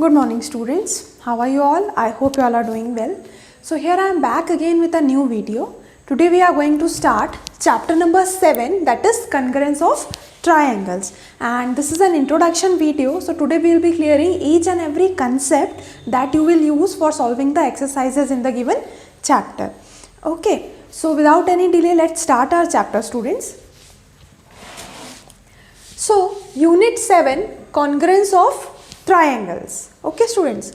Good morning students. How are you all? I hope you all are doing well. So here I am back again with a new video. Today we are going to start chapter number 7, that is congruence of triangles, and this is an introduction video. So today we will be clearing each and every concept that you will use for solving the exercises in the given chapter. Okay, so without any delay, let's start our chapter, students. So unit 7, congruence of triangles. Okay students,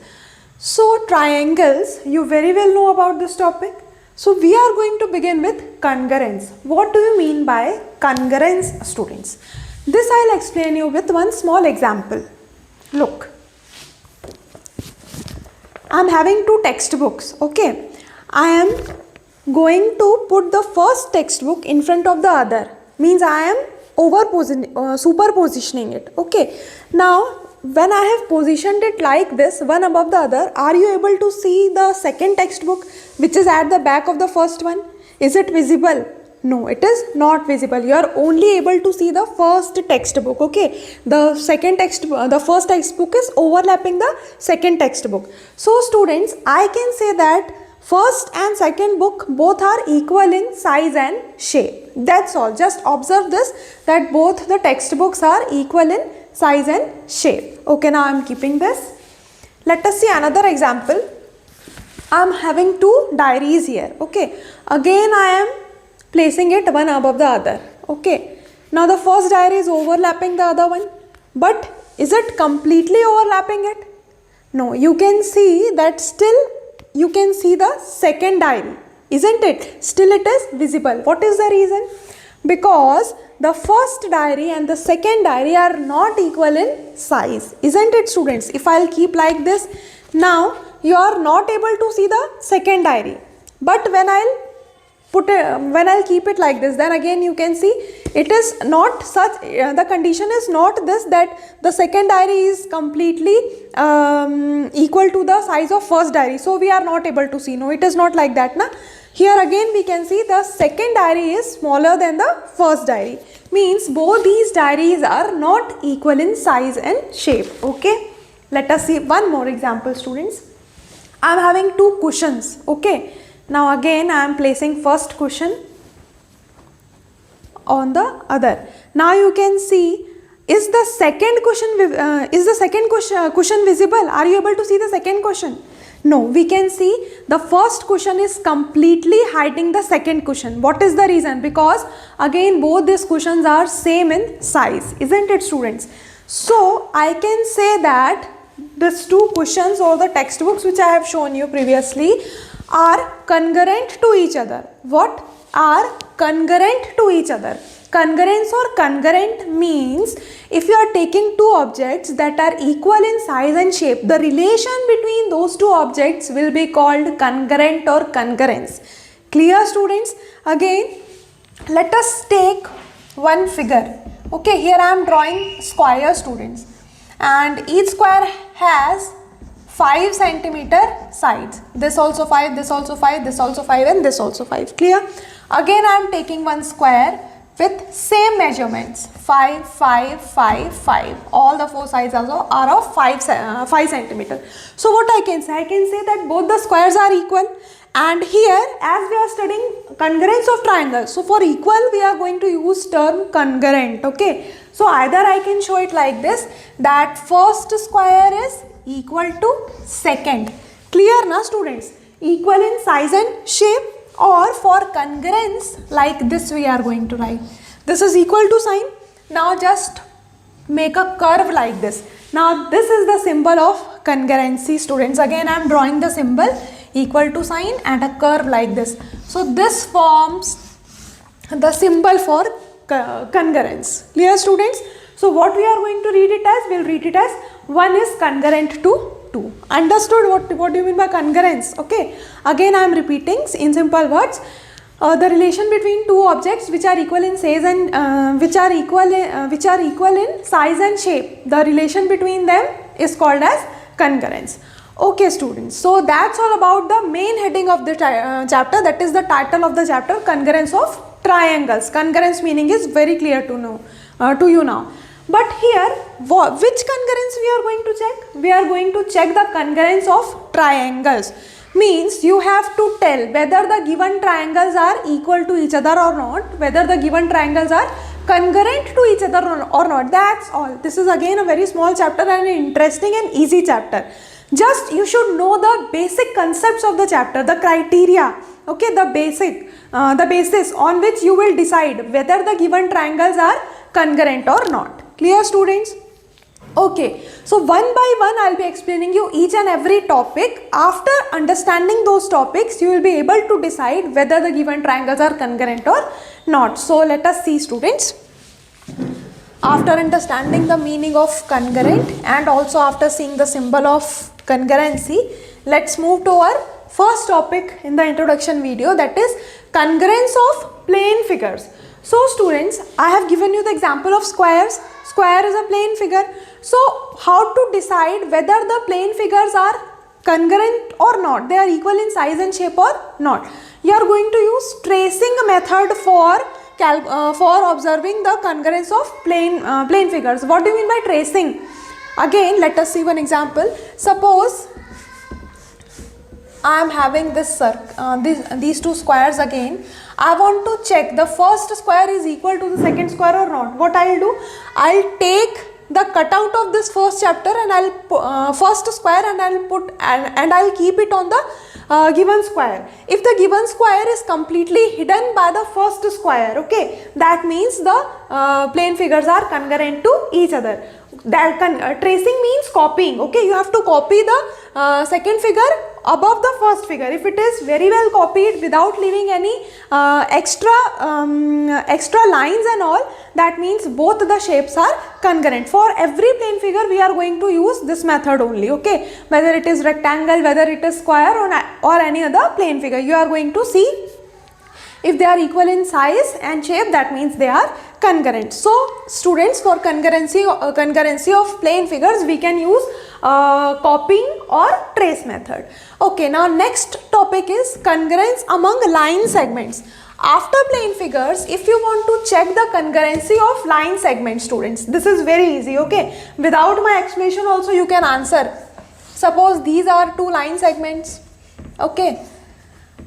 so triangles, you very well know about this topic. So we are going to begin with congruence. What do you mean by congruence, students? This I will explain you with one small example. Look, I am having two textbooks. Okay, I am going to put the first textbook in front of the other, means I am superpositioning it. Okay, now when I have positioned it like this, one above the other, are you able to see the second textbook which is at the back of the first one? Is it visible? No, it is not visible. You are only able to see the first textbook. Okay, the first textbook is overlapping the second textbook. So students, I can say that first and second book both are equal in size and shape. That's all. Just observe this, that both the textbooks are equal in size and shape. Okay, now I am keeping this. Let us see another example. I am having two diaries here. Okay, again I am placing it one above the other. Okay, now the first diary is overlapping the other one, but is it completely overlapping it? No, you can see that still you can see the second diary, isn't it? Still it is visible. What is the reason? Because the first diary and the second diary are not equal in size, isn't it students? If I will keep like this, now you are not able to see the second diary, but when I will keep it like this, then again you can see it is not such, the condition is not this, that the second diary is completely equal to the size of first diary, so we are not able to see. No, it is not like that, na? Here again we can see the second diary is smaller than the first diary, means both these diaries are not equal in size and shape. Okay, let us see one more example, students. I am having two cushions. Okay, now again I am placing first cushion on the other. Now you can see, is the second cushion visible? Are you able to see the second cushion? No, we can see the first cushion is completely hiding the second cushion. What is the reason? Because again both these cushions are same in size, isn't it students? So I can say that these two cushions or the textbooks which I have shown you previously are congruent to each other. What are congruent to each other? Congruence or congruent means if you are taking two objects that are equal in size and shape, the relation between those two objects will be called congruent or congruence. Clear students? Again, let us take one figure. Okay, here I am drawing square, students, and each square has 5 centimeter sides. This also 5, this also 5, this also 5, and this also 5. Clear? Again I am taking one square with same measurements, 5, 5, 5, 5. All the four sides also are of 5 centimeter. So what I can say? I can say that both the squares are equal. And here, as we are studying congruence of triangles, so for equal we are going to use term congruent. Okay, so either I can show it like this, that first square is equal to second. Clear na students? Equal in size and shape. Or for congruence, like this we are going to write. This is equal to sign. Now just make a curve like this. Now this is the symbol of congruency, students. Again I am drawing the symbol equal to sign and a curve like this. So this forms the symbol for congruence. Clear students? So what we are going to read it as? We will read it as 1 is congruent to 2. Understood what do you mean by congruence? Okay, again I am repeating in simple words. The relation between two objects which are equal in size and which are equal in size and shape, the relation between them is called as congruence. Okay students, so that's all about the main heading of the chapter, that is the title of the chapter, congruence of triangles. Congruence meaning is very clear to know to you now. But here, which congruence we are going to check? We are going to check the congruence of triangles. Means you have to tell whether the given triangles are equal to each other or not, whether the given triangles are congruent to each other or not. That's all. This is again a very small chapter and an interesting and easy chapter. Just you should know the basic concepts of the chapter, the criteria, okay, the basis on which you will decide whether the given triangles are congruent or not. Clear, students? Okay, so one by one I'll be explaining you each and every topic. After understanding those topics, you will be able to decide whether the given triangles are congruent or not. So let us see, students. After understanding the meaning of congruent and also after seeing the symbol of congruency, let's move to our first topic in the introduction video, that is congruence of plane figures. So students, I have given you the example of squares. Square is a plane figure. So how to decide whether the plane figures are congruent or not, they are equal in size and shape or not? You are going to use tracing method for observing the congruence of plane figures. What do you mean by tracing? Again, let us see one example. Suppose I am having this these two squares again. I want to check the first square is equal to the second square or not. What I will do? I will take the cutout of this first chapter and I will first square and I will put and I will keep it on the given square. If the given square is completely hidden by the first square, okay, that means the plane figures are congruent to each other. That tracing means copying, okay, you have to copy the second figure above the first figure. If it is very well copied without leaving any extra lines and all, that means both the shapes are congruent. For every plane figure we are going to use this method only, okay, whether it is rectangle, whether it is square or any other plane figure, you are going to see if they are equal in size and shape, that means they are congruent. So students, for congruency of plane figures we can use copying or trace method. Okay, now next topic is congruence among line segments. After plane figures, if you want to check the congruency of line segments, students, this is very easy, okay, without my explanation also you can answer. Suppose these are two line segments, okay,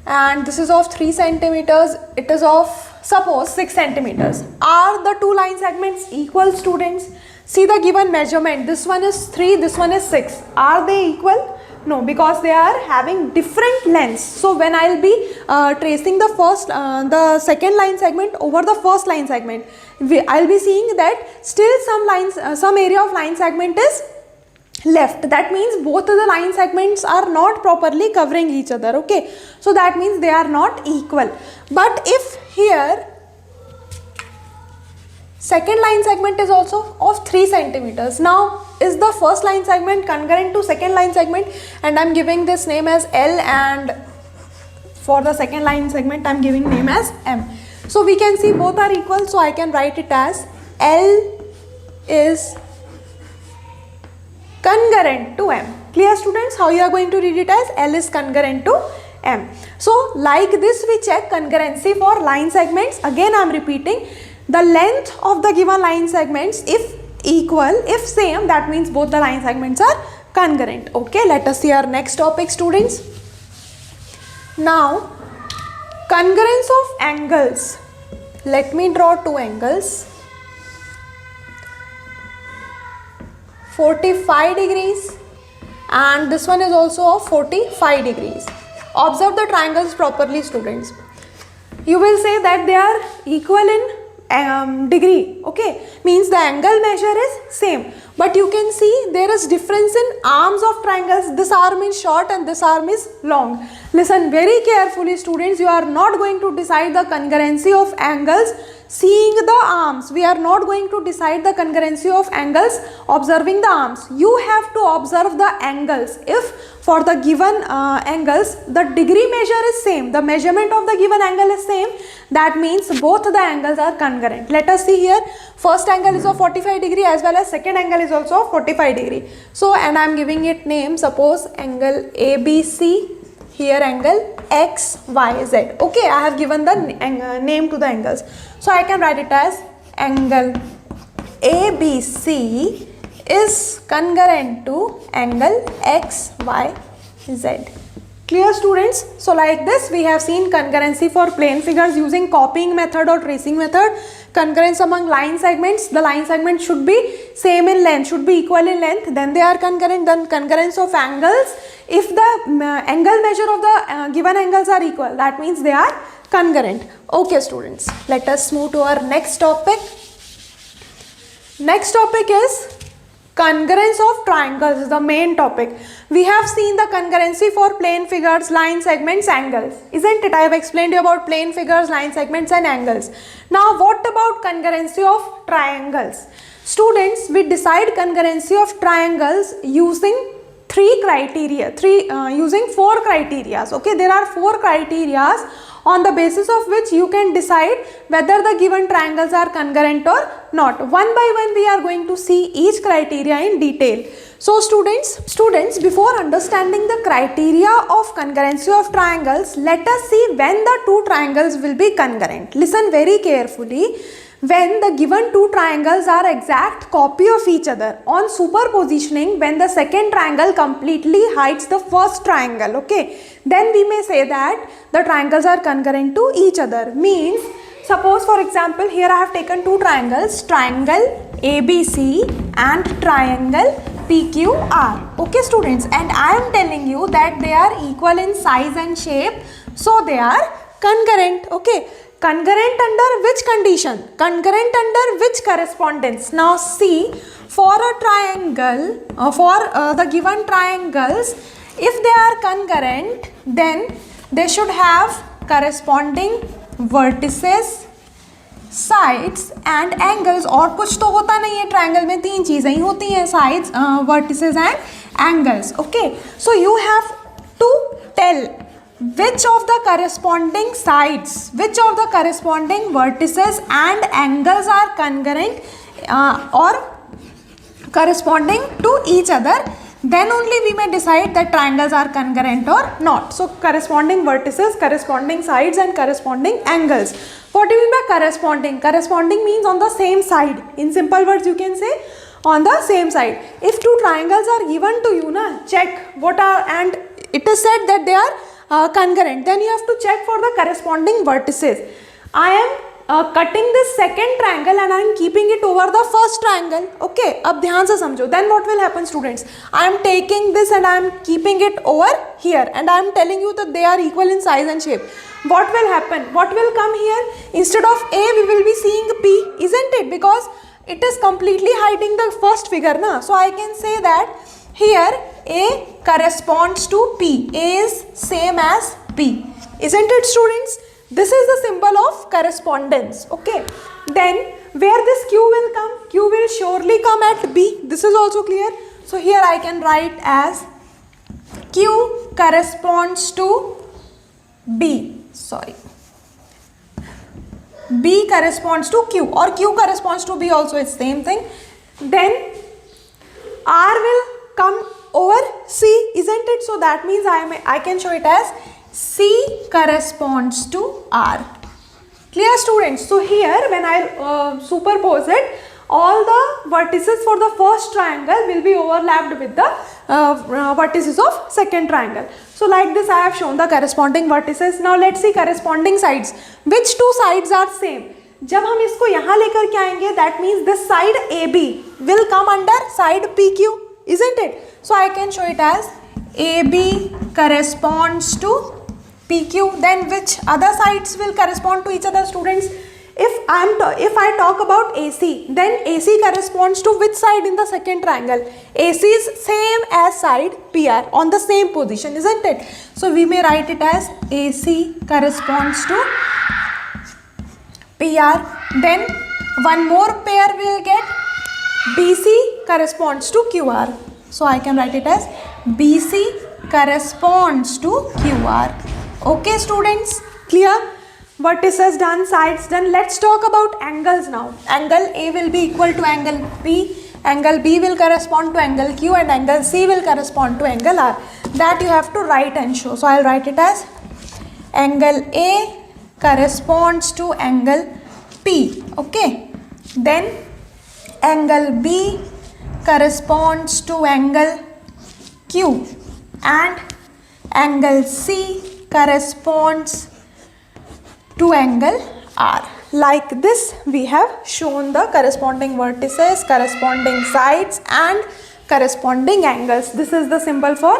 and this is of 3 centimeters, it is of suppose 6 centimeters. Are the two line segments equal, students? See the given measurement, this one is 3, this one is 6. Are they equal? No, because they are having different lengths. So when I will be tracing the second line segment over the first line segment, I will be seeing that still some area of line segment is left. That means both of the line segments are not properly covering each other, okay, so that means they are not equal. But if here second line segment is also of 3 centimeters, now is the first line segment congruent to second line segment? And I am giving this name as L, and for the second line segment I am giving name as M. So we can see both are equal, so I can write it as L is congruent to M. Clear, students? How you are going to read it as L is congruent to M. So like this we check congruency for line segments. Again I am repeating, the length of the given line segments, if equal, if same, that means both the line segments are congruent. Okay, let us see our next topic, students. Now congruence of angles. Let me draw two angles. 45 degrees and this one is also of 45 degrees. Observe the triangles properly, students. You will say that they are equal in degree, okay, means the angle measure is same, but you can see there is difference in arms of triangles. This arm is short and this arm is long. Listen very carefully, students, you are not going to decide the congruency of angles seeing the arms. We are not going to decide the congruency of angles observing the arms. You have to observe the angles. If for the given angles the degree measure is same, the measurement of the given angle is same, that means both the angles are congruent. Let us see here, first angle is of 45 degree as well as second angle is also of 45 degree. So and I am giving it name, suppose angle ABC, here angle XYZ. Okay, I have given the name to the angles. So I can write it as angle ABC is congruent to angle XYZ. Clear students? So like this we have seen congruency for plane figures using copying method or tracing method. Concurrence among line segments, the line segment should be same in length, should be equal in length, then they are concurrent. Then concurrence of angles, if the angle measure of the given angles are equal, that means they are concurrent. Okay students, let us move to our next topic. Next topic is congruence of triangles, is the main topic. We have seen the congruency for plane figures, line segments, angles, isn't it? I have explained you about plane figures, line segments and angles. Now what about congruency of triangles? Students, we decide congruency of triangles using using four criterias. Okay, there are four criterias on the basis of which you can decide whether the given triangles are congruent or not. One by one we are going to see each criteria in detail. So students, before understanding the criteria of congruency of triangles, let us see when the two triangles will be congruent. Listen very carefully. When the given two triangles are exact copy of each other, on superpositioning, when the second triangle completely hides the first triangle, okay, then we may say that the triangles are congruent to each other. Means, suppose for example, here I have taken two triangles, triangle ABC and triangle PQR. Okay students, and I am telling you that they are equal in size and shape, so they are concurrent. Okay. Concurrent under which condition? Concurrent under which correspondence? Now see, for a triangle, for the given triangles, if they are concurrent, then they should have corresponding vertices, sides and angles. और कुछ तो होता नहीं है triangle में, तीन चीजें ही होती हैं, sides, vertices and angles. Okay, so you have to tell which of the corresponding sides, which of the corresponding vertices and angles are congruent or corresponding to each other, then only we may decide that triangles are congruent or not. So corresponding vertices, corresponding sides and corresponding angles. What do you mean by corresponding? Corresponding means on the same side. In simple words you can say on the same side. If two triangles are given to you, check what are, and it is said that they are concurrent, then you have to check for the corresponding vertices. I am cutting this second triangle and I am keeping it over the first triangle. Okay, ab dhyan se samjho. Then what will happen students? I am taking this and I am keeping it over here and I am telling you that they are equal in size and shape. What will happen? What will come here? Instead of A we will be seeing P, isn't it? Because it is completely hiding the first figure, na? So I can say that here A corresponds to P. A is same as P. Isn't it students? This is the symbol of correspondence. Okay. Then where this Q will come? Q will surely come at B. This is also clear. So here I can write as Q corresponds to B. Sorry. B corresponds to Q or Q corresponds to B also, it's same thing. Then R will come over C, isn't it? So that means I can show it as C corresponds to R. Clear students? So here when I superpose it, all the vertices for the first triangle will be overlapped with the vertices of second triangle. So like this I have shown the corresponding vertices. Now let's see corresponding sides. Which two sides are same? जब हम इसको यहाँ लेकर के आएंगे, that means this side AB will come under side PQ, isn't it? So I can show it as AB corresponds to PQ. Then which other sides will correspond to each other students? If I talk about AC, then AC corresponds to which side in the second triangle? AC is same as side PR on the same position, isn't it? So we may write it as AC corresponds to PR. Then one more pair will get BC corresponds to QR. So I can write it as BC corresponds to QR. Okay students, clear? Vertices done, sides done. Let's talk about angles now. Angle A will be equal to angle B, angle B will correspond to angle Q and angle C will correspond to angle R. That you have to write and show. So I'll write it as angle A corresponds to angle P. Okay. Then angle B corresponds to angle Q and angle C corresponds to angle R. Like this, we have shown the corresponding vertices, corresponding sides and corresponding angles. This is the symbol for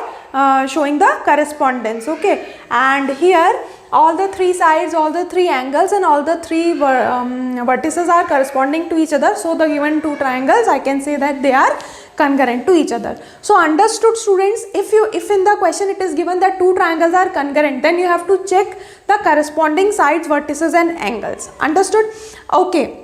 showing the correspondence, okay. And here all the three sides, all the three angles and all the three vertices are corresponding to each other. So the given two triangles, I can say that they are concurrent to each other. So understood, students? If in the question it is given that two triangles are concurrent, then you have to check the corresponding sides, vertices and angles. Understood? Okay.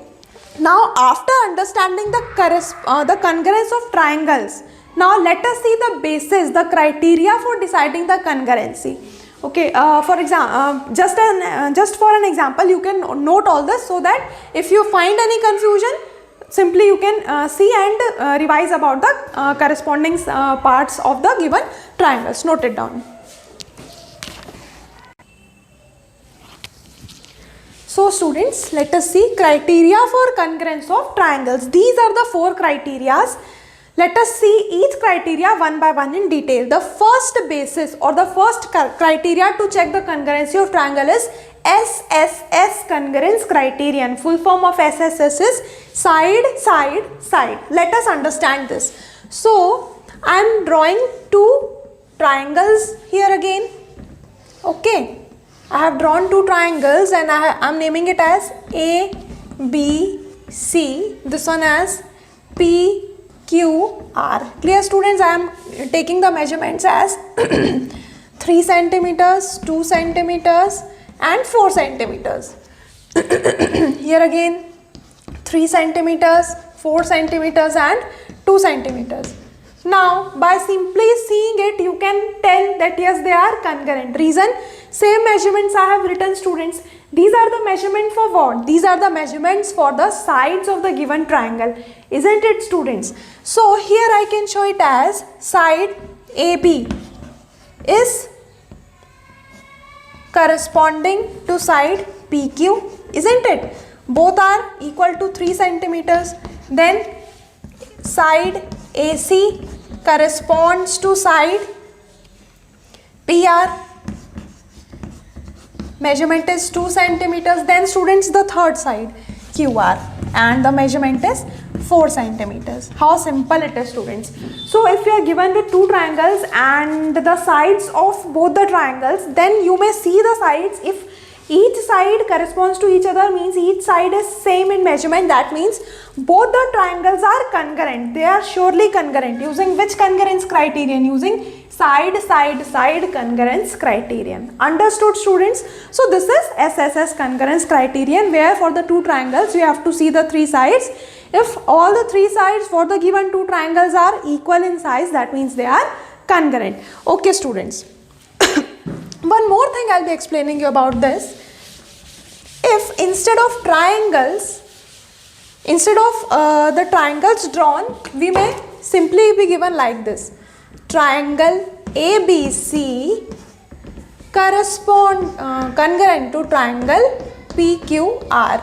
Now after understanding the concurrence of triangles, now let us see the basis, the criteria for deciding the concurrency. Okay, for example, just for an example, you can note all this so that if you find any confusion, simply you can see and revise about the corresponding parts of the given triangles. Note it down. So students, let us see criteria for concurrence of triangles. These are the four criterias. Let us see each criteria one by one in detail. The first basis or the first criteria to check the concurrency of triangle is SSS concurrence criterion. Full form of SSS is side, side, side. Let us understand this. So I am drawing two triangles here again. Okay. I have drawn two triangles and I am naming it as A, B, C. This one as P, Q, R. Clear, students? I am taking the measurements as 3 centimeters, 2 centimeters and 4 centimeters. Here again 3 centimeters, 4 centimeters and 2 centimeters. Now by simply seeing it, you can tell that yes, they are concurrent. Reason? Same measurements I have written, students. These are the measurements for what? These are the measurements for the sides of the given triangle. Isn't it, students? So here I can show it as side AB is corresponding to side PQ. Isn't it? Both are equal to 3 centimeters. Then side AC corresponds to side PR. Measurement is 2 centimeters. Then students, the third side QR and the measurement is 4 centimeters. How simple it is, students. So if you are given with two triangles and the sides of both the triangles, then you may see the sides. If each side corresponds to each other, means each side is same in measurement, that means both the triangles are concurrent. They are surely concurrent. Using which concurrence criterion? Using side, side, side concurrence criterion. Understood, students? So this is SSS concurrence criterion, where for the two triangles you have to see the three sides. If all the three sides for the given two triangles are equal in size, that means they are concurrent. Okay, students. One more thing I'll be explaining you about this. If instead of triangles, the triangles drawn, we may simply be given like this. Triangle ABC concurrent to triangle PQR,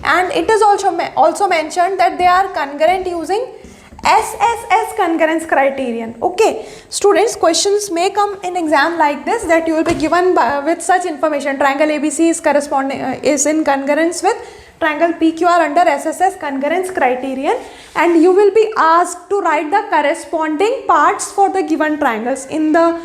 and it is also mentioned that they are concurrent using SSS concurrence criterion. Okay, students, questions may come in exam like this, that you will be given with such information. Triangle ABC is in concurrence with triangle PQR under SSS concurrence criterion, and you will be asked to write the corresponding parts for the given triangles. In the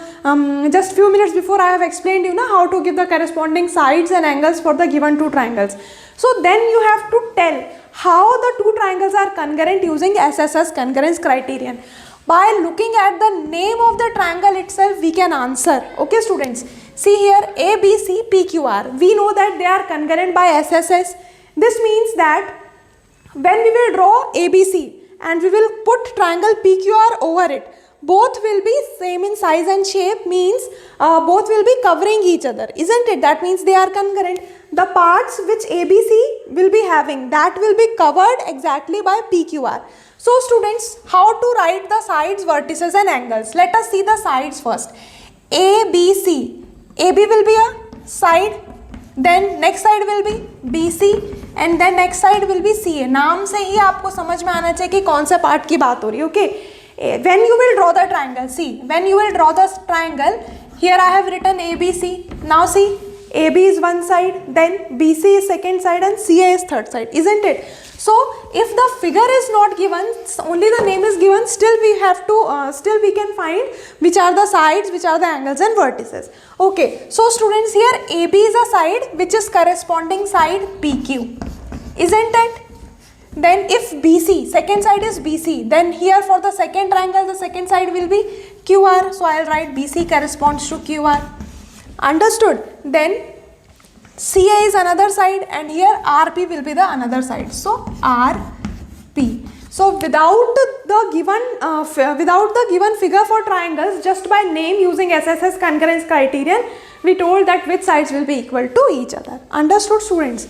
just few minutes before, I have explained you how to give the corresponding sides and angles for the given two triangles. So then you have to tell how the two triangles are concurrent using SSS concurrence criterion. By looking at the name of the triangle itself, we can answer. Okay, students. See here, ABC, PQR. We know that they are concurrent by SSS. This means that when we will draw ABC and we will put triangle PQR over it, both will be same in size and shape, means both will be covering each other. Isn't it? That means they are concurrent. The parts which ABC will be having, that will be covered exactly by PQR. So students, how to write the sides, vertices and angles? Let us see the sides first. ABC. AB will be a side. Then next side will be BC and then next side will be CA. नाम से ही आपको समझ में आना चाहिए कि कौन से पार्ट की बात हो रही है. Okay, when you will draw the triangle, see, when you will draw the triangle, here I have written ABC. Now see, AB is one side, then BC is second side, and CA is third side, isn't it? So if the figure is not given, only the name is given, still we have to, still we can find which are the sides, which are the angles and vertices. Okay, so students, here AB is a side which is corresponding side PQ, isn't it? Then if BC, second side is BC, then here for the second triangle, the second side will be QR. So I will write BC corresponds to QR. Understood? Then CA is another side, and here RP will be the another side. So RP. So without the given figure for triangles, just by name using SSS concurrence criterion, we told that which sides will be equal to each other. Understood, students?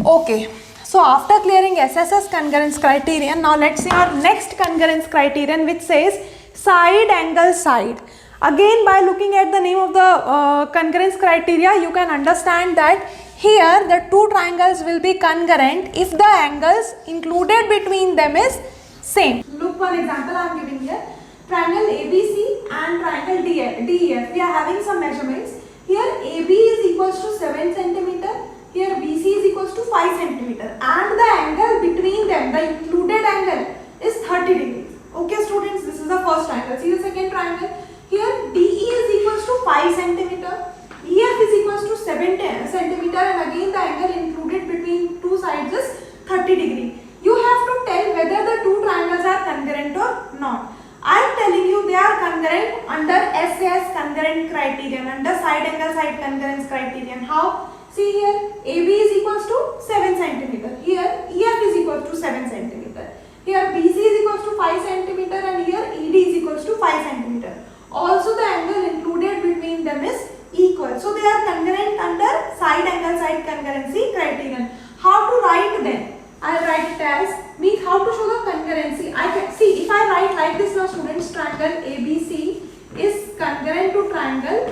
Okay. So after clearing SSS concurrence criterion, now let's see our next concurrence criterion, which says side angle side. Again, by looking at the name of the concurrence criteria, you can understand that here the two triangles will be concurrent if the angles included between them is same. Look, one example I am giving here. Triangle ABC and triangle DEF. We are having some measurements. Here AB is equals to 7 centimeter. Here BC is equals to 5 centimeter. And the angle between them, the included angle, is 30 degrees. Okay, students, this is the first triangle. See the second triangle. Here DE is equals to 5 centimeter, EF is equals to 7 centimeter, and again the angle included between two sides is 30 degree. You have to tell whether the two triangles are congruent or not. I am telling you they are congruent under SAS congruent criterion, under side angle side congruence criterion. How? See here, AB is equals to 7 centimeter. Here EF is equals to 7 centimeter. Here BC is equals to 5 centimeter, and here ED is equals to 5 centimeter. Also the angle included between them is equal. So they are congruent under side angle side congruency criterion. How to write them? I will write it as, means how to show the congruency. I can see if I write like this now, students, triangle ABC is congruent to triangle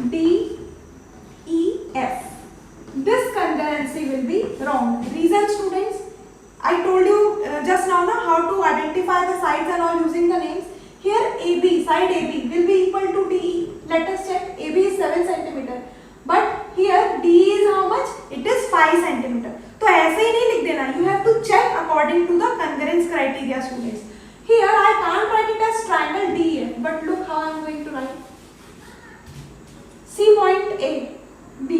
DEF. This congruency will be wrong. Reason, students? I told you just now how to identify the sides and all using the names. Here AB, side AB will be equal to DE. Let us check. AB is 7 centimeter. But here DE is how much? It is 5 centimeter. तो ऐसे ही नहीं लिख देना. You have to check according to the congruence criteria, students. Here I can't write it as triangle DEF. But look how I am going to write. C point A, B.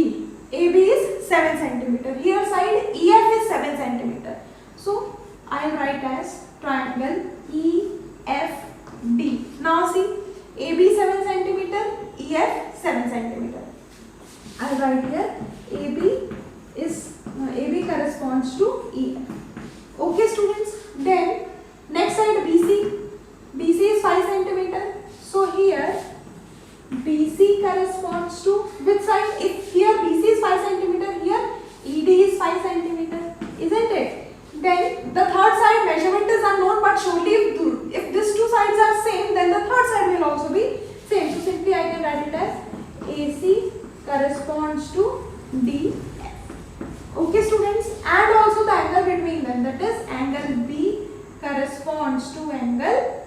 AB is 7 centimeter. Here side EF is 7 centimeter. So I will write as triangle EFD. Now see, AB 7 centimeter, EF 7 centimeter. I will write here AB corresponds to EF. Okay, students. Then next side BC. BC is 5 centimeter. So here BC corresponds to which side? If here BC is 5 centimeter, here ED is 5 centimeter, isn't it? Then the third side measurement is unknown, but surely if these two sides are same, then the third side will also be same. So simply I can write it as AC corresponds to DF. Okay, students, and also the angle between them, that is angle B corresponds to angle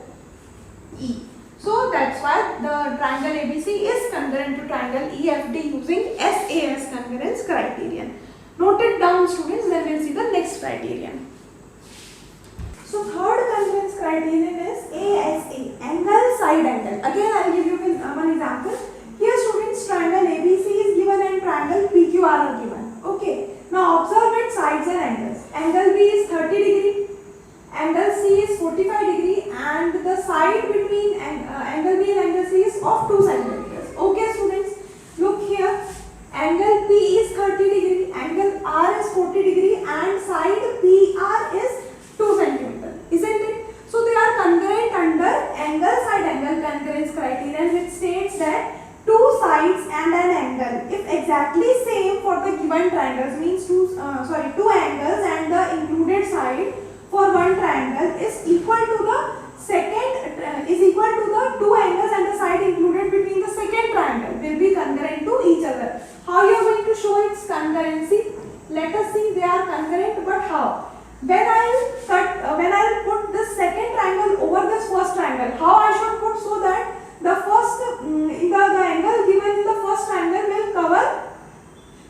E. So that's why the triangle ABC is congruent to triangle EFD using SAS congruence criterion. Note it down, students, then we'll see the next criterion. So third congruence criterion is ASA, angle side angle. Again I will give you one example. Here, students, triangle ABC is given and triangle PQR are given. Okay. Now observe its sides and angles. Angle B is 30 degree, angle C is 45 degree, and the side between angle B and angle C is of 2 centimeters. Okay, students, look here. Angle P is 30 degree, angle R is 40 degree, and side PR is 2 centimeters. Isn't it? So they are congruent under angle side angle congruence criterion, which states that two sides and an angle, if exactly same for the given triangles, means two angles and the included side for one triangle is equal to the two angles and the side included between the second triangle will be congruent to each other. How you are going to show its congruency? Let us see they are congruent triangle. How I should put so that the first the angle given in the first triangle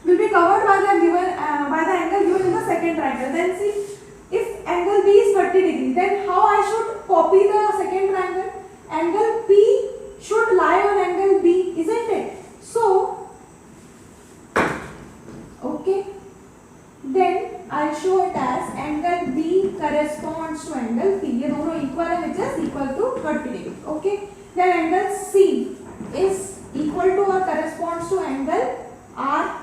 will be covered by the angle given in the second triangle. Then see, if angle B is 30 degree, then how I should copy the second triangle? Angle P should lie on angle B, isn't it? So, okay, then I'll show it as angle B corresponds to angle P. ये दोनों equal है, which is equal to 30 degree. Okay. Then angle C is equal to or corresponds to angle R.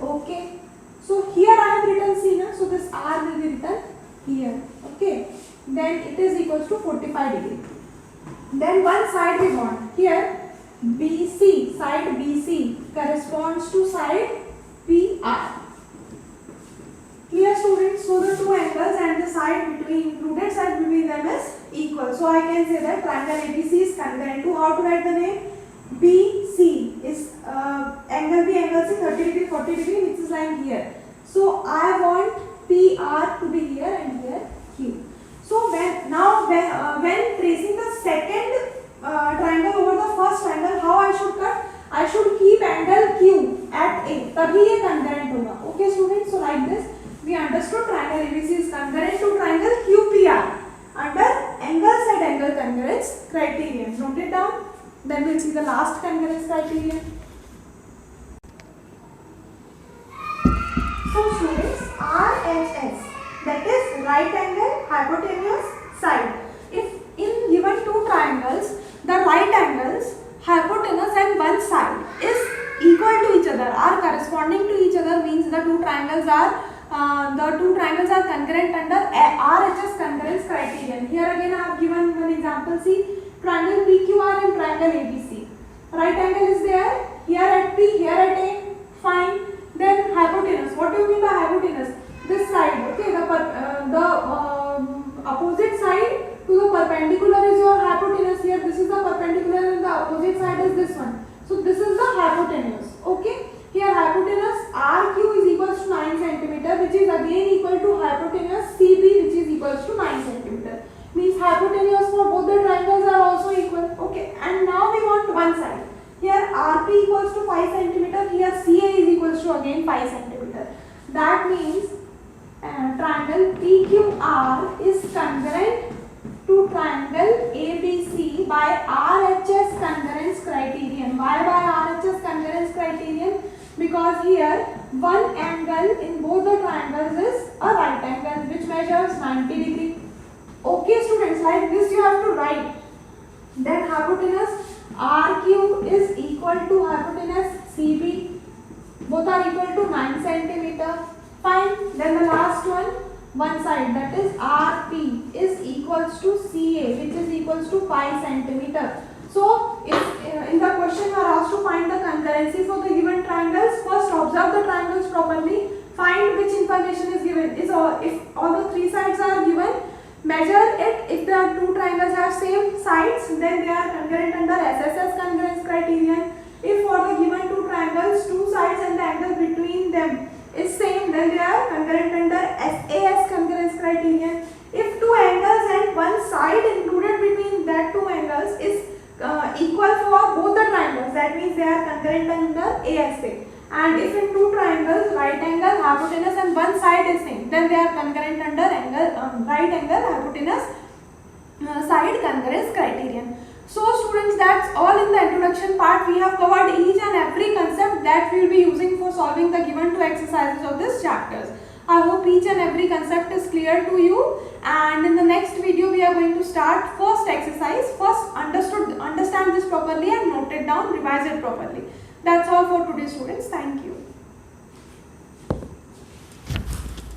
Okay. So here I have written C now. So this R will be written here. Okay. Then it is equals to 45 degree. Then one side we want. Here BC, side BC corresponds to side PR. Clear students? So the two angles and the side included side between them is equal. So I can say that triangle ABC is congruent to, how to write the name? BC is angle B, angle C 30 degree, 40 degree, which is lying here. So I want PR to be here and here Q. So when tracing the second triangle over the first triangle, how I should cut? I should keep angle Q at A. तभी ये congruent होगा. Okay students, so like this we understood triangle ABC is congruent to triangle QPR under angle side angle congruence criterion. Note it down. Then we'll see the last congruence criterion. So students, RHS, that is right angle hypotenuse side. If in given two triangles, the right angles, hypotenuse and one side is equal to each other, are corresponding to each other, means the two triangles are congruent under RHS congruence criterion. Here again I have given one example. See, triangle PQR and triangle ABC. Right angle is there, here at P, here at A, fine. Then hypotenuse. What do you mean by hypotenuse? This side, okay, the opposite side to the perpendicular is your hypotenuse. Here this is the perpendicular and the opposite side is this one. So this is the hypotenuse. Okay. Here hypotenuse RQ is equals to 9 cm, which is again equal to hypotenuse CB, which is equals to 9 cm. Means hypotenuse for both the triangles are also equal. Okay. And now we want one side. Here RP equals to 5 cm. Here CA is equals to again 5 cm. That means triangle PQR is congruent to triangle ABC by RHS congruence criterion. Why by RHS congruence criterion? Because here one angle in both the triangles is a right angle which measures 90 degree. Okay students, like this you have to write. Then hypotenuse RQ is equal to hypotenuse CB. Both are equal to 9 cm. Fine. Then the last one side, that is RP is equals to CA, which is equals to 5 cm. So if in the question you are asked to find the concurrency for the given triangles, first observe the triangles properly, find which information is given. If all the three sides are given, measure it. If the two triangles have same sides, then they are congruent under SSS congruence criterion. If for the given two triangles, two sides and the angle between them is same, then they are congruent under SAS congruence criterion. If two angles and one side included between that two angles is equal for both the triangles, that means they are congruent under ASA. And if in two triangles, right angle, hypotenuse and one side is same, then they are congruent under right angle, hypotenuse, side congruence criterion. So students, that's all in the introduction part. We have covered each and every concept that we will be using for solving the given two exercises of this chapters. I hope each and every concept is clear to you, and in the next video we are going to start first exercise. First understand this properly and note it down, revise it properly. That's all for today students. Thank you.